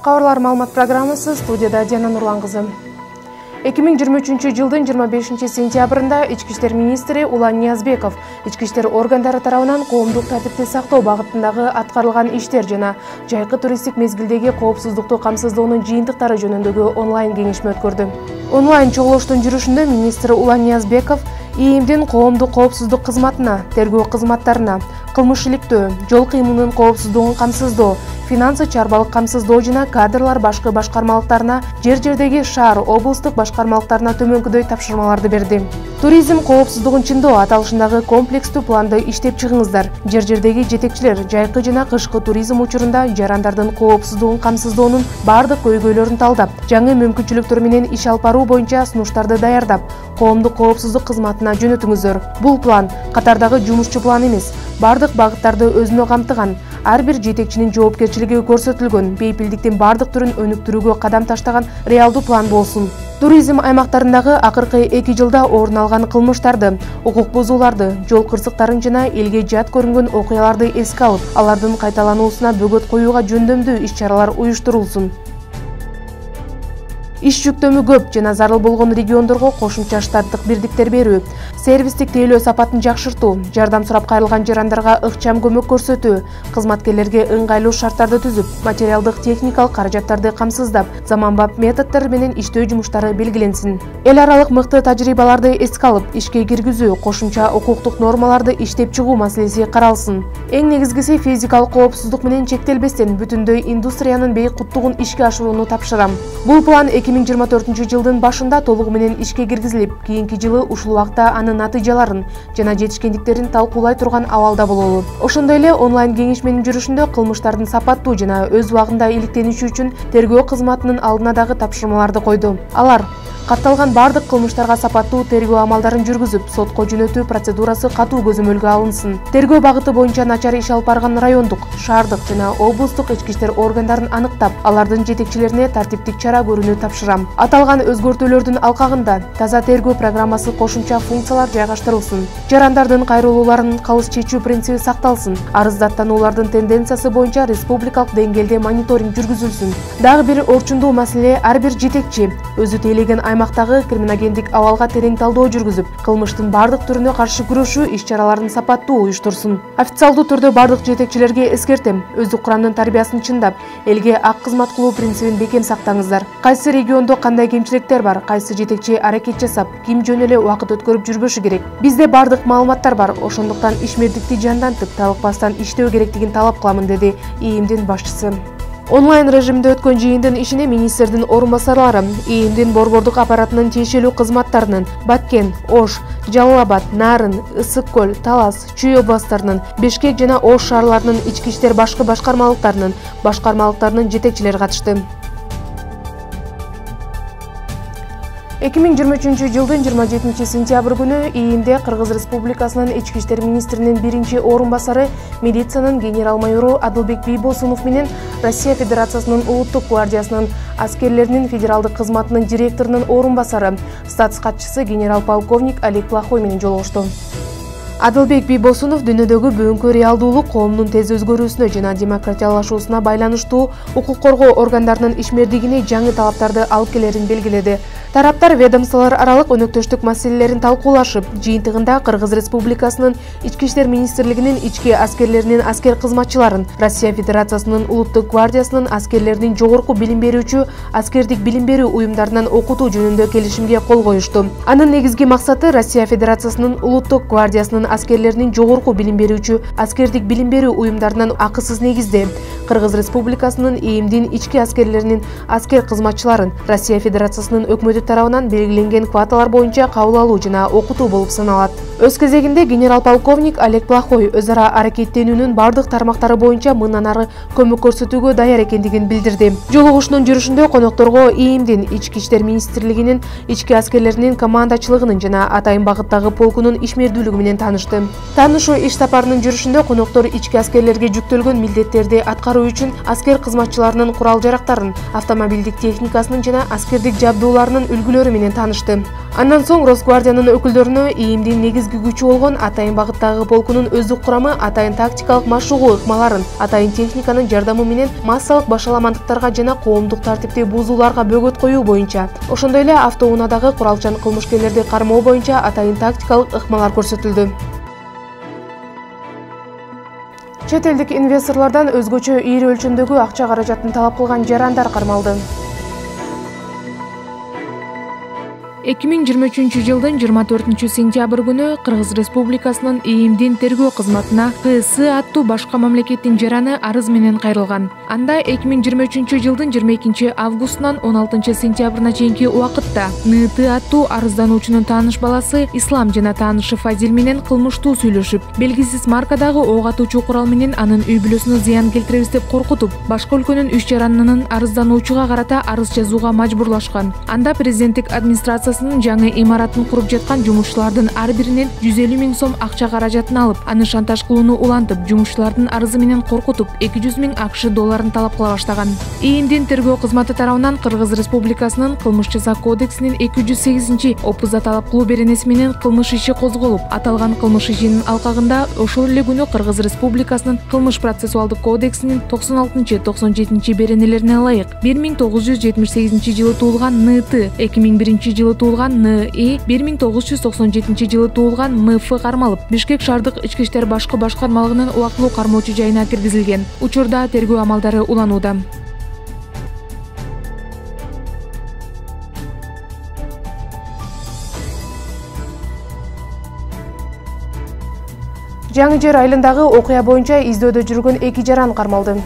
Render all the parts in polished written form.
Кабарлар маалымат программасы студияда Диана Нурлан кызы. 2023 жылдын 25 сентябрында Ички иштер министри Улан Ниязбеков ички иштер органдары тарабынан коомдук тартипти сактоо багытындагы аткарылган иштер жана жайкы туристтик мезгилдеги коопсуздукту камсыздоонун жыйынтыктары жөнүндөгү онлайн кеңешме өткөрдү. Онлайн чогулуштун жүрүшүндө министр Улан Ниязбеков ИИМдин коомдук коопсуздук кызматына, тергөө кызматтарына, кылмыш иликтөө, жол кыймылынын коопсуздугун камсыздоо, финансы чарбалык камсыздоо жана кадрлар башкы башкармалыктарына, жер-жердеги шаар, облустук башкармалыктарына төмөнкүдөй тапшырмаларды берди. Туризм коопсуздугун чыңдоо аталышындагы комплекстүү планды иштеп чыгыңыздар. Жер-жердеги жетекчилер жайкы жана кышкы туризм учурунда жарандардын коопсуздугун камсыздоонун бардык көйгөйлөрүн талдап, жаңы мүмкүнчүлүктөр менен иш алып баруу боюнча сунуштарды даярдап, коомдук коопсуздук кызматына жөнөтүңүздөр. Бул план катардагы жумушчу план эмес, бардык багыттарды өзүнө камтыган, ар бир жетекчинин жоопкерчилиги көрсөтүлгөн, бейпилдиктин бардык түрүн өнүктүрүүгө кадам таштаган реалдуу план болсун. Туризм аймактарындагы акыркы 2 жылда орун алган кылмыштарды, укук бузууларды, жол кырсыктарын жана элге жат көрүнгөн окуяларды эске алып, алардын кайталануусуна бөгөт коюуга жөндөмдүү иш-чаралар уюштурулсун. Иш жүктөмү көп жана зарыл болгон региондорго кошумча штаттык бирдиктер берүү, сервистик тейлөө сапатын жакшыртуу, жардам сурап кайрылган жарандарга ыкчам көмөк көрсөтүү, кызматкерлерге ыңгайлуу шарттарды түзүп, материалдык техникалык каражаттарды камсыздап, заманбап методдор менен иштөө жумуштары белгиленсин. Эл аралык мыкты тажрыйбаларды эске алып, ишке киргизүү, кошумча укуктук нормаларды иштеп чыгуу маселеси каралсын. Эң негизгиси физикалык коопсуздук менен чектелбестен бүтүндөй индустриянын бейкуттугун ишке ашырууну тапшырам. Бул план 2024 жылдын башында толугу менен ишке киргизилип, кийинки жылы ушул убакта анын натыйжаларын жана жетишкендиктерин талкуулай турган абалда бололу. Ошондой эле онлайн кеңешменин жүрүшүндө кылмыштардын сапаттуу жана өз убагында иликтениши үчүн тергөө кызматынын алдына дагы тапшырмаларды койду. Алар катталган бардык кылмыштарга сапаттуу тергөө амалдарын жүргүзүп, сотко жөнөтүү процедурасы катуу көзөмөлгө алынсын. Тергөө багыты боюнча начар иш алып барган райондук, шаардык жана облустук ички иштер органдарын аныктап, алардын жетекчилерине тартиптик чара көрүүнү тапшырам. Аталган өзгөртүүлөрдүн алкагында таза тергөө программасы кошумча функциялар жайгаштырылсын. Жарандардын кайрылууларын калыс чечүү принциби сакталсын. Арыздаттануулардын тенденциясы боюнча республикалык деңгээлде мониторинг жүргүзүлсүн. Дагы бир орчундуу маселе, ар бир жетекчи өзү тейлеген аймактагы криминогендик абалга терең талдоо жүргүзүп, кылмыштын бардык түрүнө каршы күрөшүү иш-чараларын сапаттуу уюштурсун. Официалдуу түрдө бардык жетекчилерге эскертем, өздүк курамдын тарбиясын чындап, элге ак кызмат кылуу принцибин бекем сактаңыздар. Кайсы региондо кандай кемчиликтер бар, кайсы жетекчи аракет жасап, ким жөн эле убакыт өткөрүп жүрбөшү керек. Бизде бардык маалыматтар бар, ошондуктан ишмердикти жандантып, талыкпастан иштөө керектигин талап кыламын, деди ИИМдин башчысы. Онлайн режимде өткөн жыйындын ишине министрдин орун басарлары, ИИМдин борбордук аппаратынын тиешелүү кызматтарынын Баткен, Ош, Жалал Абад, Нарын, Ысык көл, Талас, Чүй областтарынын, Бишкек жана Ош шаарларынын ички иштер башкы башкармалыктарынын жетекчилери катышты. 2023 жылдын 27 сентябрь күнү ИИМде Кыргыз Республикасынын ички иштер министринин биринчи орун басары, милициянын генерал-майору Адылбек Бийбосунов менен Россия Федерациясынын улуттук гвардиясынын аскерлеринин федералдык кызматынын директорунун орун басары, статс катчысы генерал-полковник Олег Плохой менен жолугушту. Адылбек Бийбосунов дүйнөдөгү бүгүнкү реалдуулук коомдун тез өзгөрүүсүнө жана демократиялашуусуна байланыштуу укук коргоо органдарынын ишмердигине жаңы талаптарды алып келерин белгиледи. Тараптар ведомстволор аралык өнөктөштүк маселелерин талкуулашып, жыйынтыгында Кыргыз Республикасынын Ички иштер министрлигинин ички аскерлеринин аскер кызматчыларын, Россия Федерациясынын улуттук гвардиясынын аскерлеринин жогорку билим берүүчү аскердик билим берүү уюмдарынан окутуу жөнүндө келишимге кол коюшту. Анын негизги максаты Россия Федерациясынын улуттук гвардиясынын аскерлеринин жогорку билим берүүчү аскердик билим берүү уюмдарынан акысыз негизде Кыргыз Республикасынын ИИМдин ички аскерлеринин аскер кызматчыларын Россия Федерациясынын өкмөтү тарабынан белгиленген квоталар боюнча кабыл алуу жана окутуу болуп саналат. Өз кезегинде генерал-полковник Олег Плохой өз ара аракеттенүүнүн бардык тармактары боюнча мындан ары көмөк көрсөтүүгө даяр экендигин билдирди. Жолугушуунун жүрүшүндө конокторго ИИМдин Ички иштер министрлигинин ички аскерлеринин командачылыгынын жана Атайын багыттагы полкунун ишмердүүлүгү менен танышты. Таанышуу иш сапарынын жүрүшүндө коноктор ички аскерлерге жүктөлгөн милдеттерди аткаруу үчүн аскер кызматчыларынын курал-жарактарын, автомобилдик техникасынын жана аскердик жабдууларынын үлгүлөрү менен таанышты. Андан соң Росгвардиянын өкүлдөрүнө ИИМдин негизги күчү болгон Атайын багыттагы полкунун өздүк курамы Атайын тактикалык машыгуу ыкмаларын, Атайын техниканын жардамы менен массалык башаламандыктарга жана коомдук тартипти бузууларга бөгөт коюу боюнча, ошондой эле автоунаадагы куралчан кылмышкерлерди кармоо боюнча Атайын тактикалык ыкмалар көрсөтүлдү. Чет элдик инвесторлордон өзгөчө ийри өлчөмдөгү акча каражатын талап кылган жарандар кармалды. 2023 жылдын 24 сентябрь күнү Кыргыз Республикасынын ИИМдин тергөө кызматына КС аттуу башка мамлекеттин жараны арыз менен кайрылган. Анда 2023 жылдын 22 августунан 16 сентябрына чейинки убакытта НТ аттуу арыздануучунун тааныш баласы Ислам жана таанышы Фазил менен кылмыштуу сүйлөшүп, белгисиз маркадагы ок атуучу курал менен анын үй бүлөсүнө зыян келтиребиз деп коркутуп, башка өлкөнүн 3 жаранынын арыздануучуга карата арыз жазууга мажбурлашкан. Анда президенттик администрация жаңы имаратын куруп жаткан жумушчулардын ар биринен 150 000 сом акча каражатын алып, аны шантаж кылууну улантып, жумушчулардын арызы менен коркутуп, 200 000 АКШ долларын талап кыла баштаган. ИИМдин тергөө кызматы тарабынан Кыргыз Республикасынын кылмыш жаза кодексинин 208 опузда талап кылуу беренеси менен кылмыш иши козголуп, аталган кылмыш ишинин алкагында ошол эле күнү Кыргыз Республикасынын кылмыш процессуалдык кодексинин 96-97 беренелерине ылайык 1978 жылы туулган НТ, 2001 жылы туулган НИ, 1997 жылы туулган МФ кармалып, Бишкек шаардык ички иштер башкы башкармалыгынын убактылуу кармоочу жайына киргизилген. Учурда тергөө амалдары уланууда. Жаңы Жер айылындагы окуя боюнча издөөдө жүргөн 2 жаран кармалды.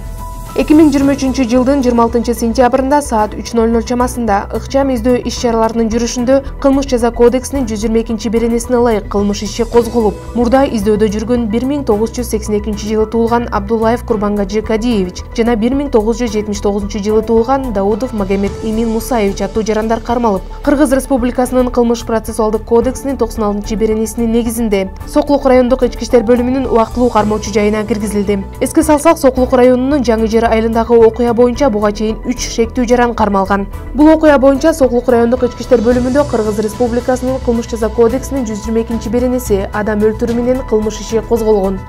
2023 жылдын 26 сентябрында саат 3:00 чамасында ыкчам издөө иш-чараларынын жүрүшүндө кылмыш жаза кодексинин 122 беренесине ылайык кылмыш иши козголуп, мурда издөөдө жүргөн 1982 жылы туулган Абдуллаев Курбангажы Кадиевич жана 1979 жылы туулган Даудов Магомед Имин Мусаевич аттуу жарандар кармалып, Кыргыз Республикасынын кылмыш процессуалдык кодексинин 96 беренесинин негизинде Соклук райондук ички иштер бөлүмүнүн убактылуу кармоочу жайына киргизилди. Эске салсак, Соклук районунун Жаңы Жер айылындагы окуя боюнча буга чейин 3 шектүү жаран кармалган. Бул окуя боюнча Соклук райондук ички иштер бөлүмүндө Кыргыз Республикасынын кылмыш жаза кодексинин 122 беренеси адам өлтүрүү менен кылмыш иши козголгон.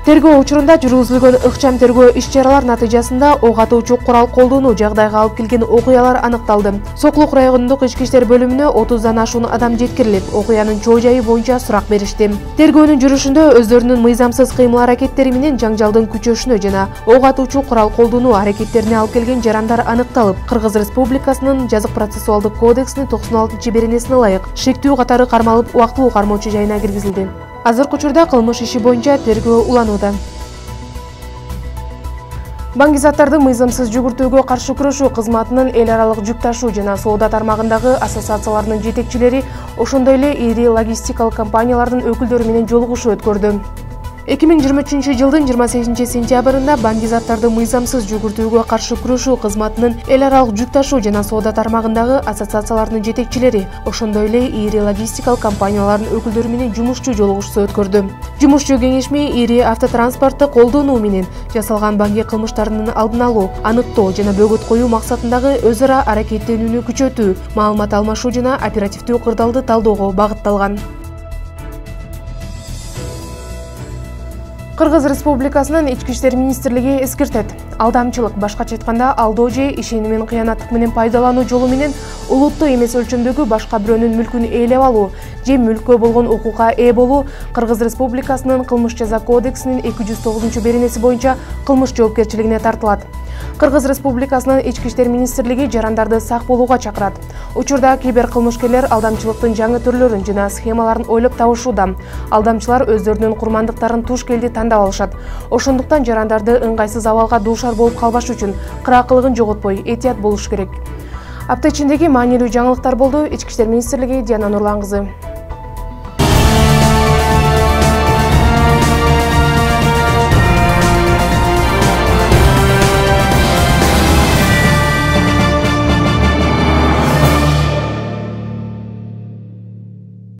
Тергөө учурунда жүргүзүлгөн ыкчам тергөө иш-чаралар натыйжасында ок атуучу курал колдонуу жагдайга алып келген окуялар аныкталды. Соклук районундук ички иштер бөлүмүнө 30дан ашуун адам жеткирилип, окуянын чоо жайы боюнча сурак беришти. Тергөөнүн жүрүшүндө өздөрүнүн мыйзамсыз кыймыл-аракеттери менен жаңжалдын күчөшүнө жана ок атуучу курал колдонуу аракеттерине алып келген жарандар аныкталып, Кыргыз Республикасынын жазык процессуалдык кодексинин 96 беренесине ылайык шектүү катары кармалып, убактылуу кармоочу жайына киргизилди. Азыркы учурда кылмыш иши боюнча тергөө уланууда. Баңгизаттарды мыйзамсыз жүгүртүүгө каршы күрөшүү кызматынын эл аралык жүк ташуу жана соода тармагындагы ассоциацияларынын жетекчилери, ошондой эле ири логистикалык компаниялардын өкүлдөрү менен жолугушуу өткөрдү. 2023 жылдын 28 сентябрында баңгизаттарды мыйзамсыз жүгүртүүгө каршы күрөшүү кызматынын эл аралык жүк ташуу жана соода тармагындагы ассоциацияларынын жетекчилери, ошондой эле ири логистикалык компаниялардын өкүлдөрү менен жумушчу жолугушуу өткөрдү. Жумушчу кеңешме ири автотранспортты колдонуу менен жасалган баңги кылмыштарынын алдын алуу, аныктоо жана бөгөт коюу максатындагы өз ара аракеттенүүнү күчөтүү, маалымат алмашуу жана оперативдүү кырдаалды талоого багытталган. Кыргыз Республикасынын Ички иштер министрлиги эскертет. Алдамчылык, башкача айтканда алдоо же ишеним кыянаттык менен пайдалануу жолу менен улуттуу эмес өлчөмдөгү башка бирөөнүн мүлкүн ээлеп алуу же мүлккө болгон укукка ээ болуу Кыргыз Республикасынын кылмыш жаза кодексинин 209 беренеси боюнча кылмыш жоопкерчилигине тартылат. Кыргыз Республикасынын Ички иштер министрлиги жарандарды сак болууга чакырат. Учурда кибер кылмышкерлер алдамчылыктын жаңы түрлөрүн жана схемаларын ойлоп табышууда. Алдамчылар өздөрүнүн курмандыктарын туш келди тандап алышат. Ошондуктан жарандарды ыңгайсыз абалга дуушар болуп калбаш үчүн кыраакылыгын жоготпой этият болуш керек. Апта ичиндеги маанилүү жаңылыктар болду. Ички иштер министрлиги, Диана Нурлан кызы.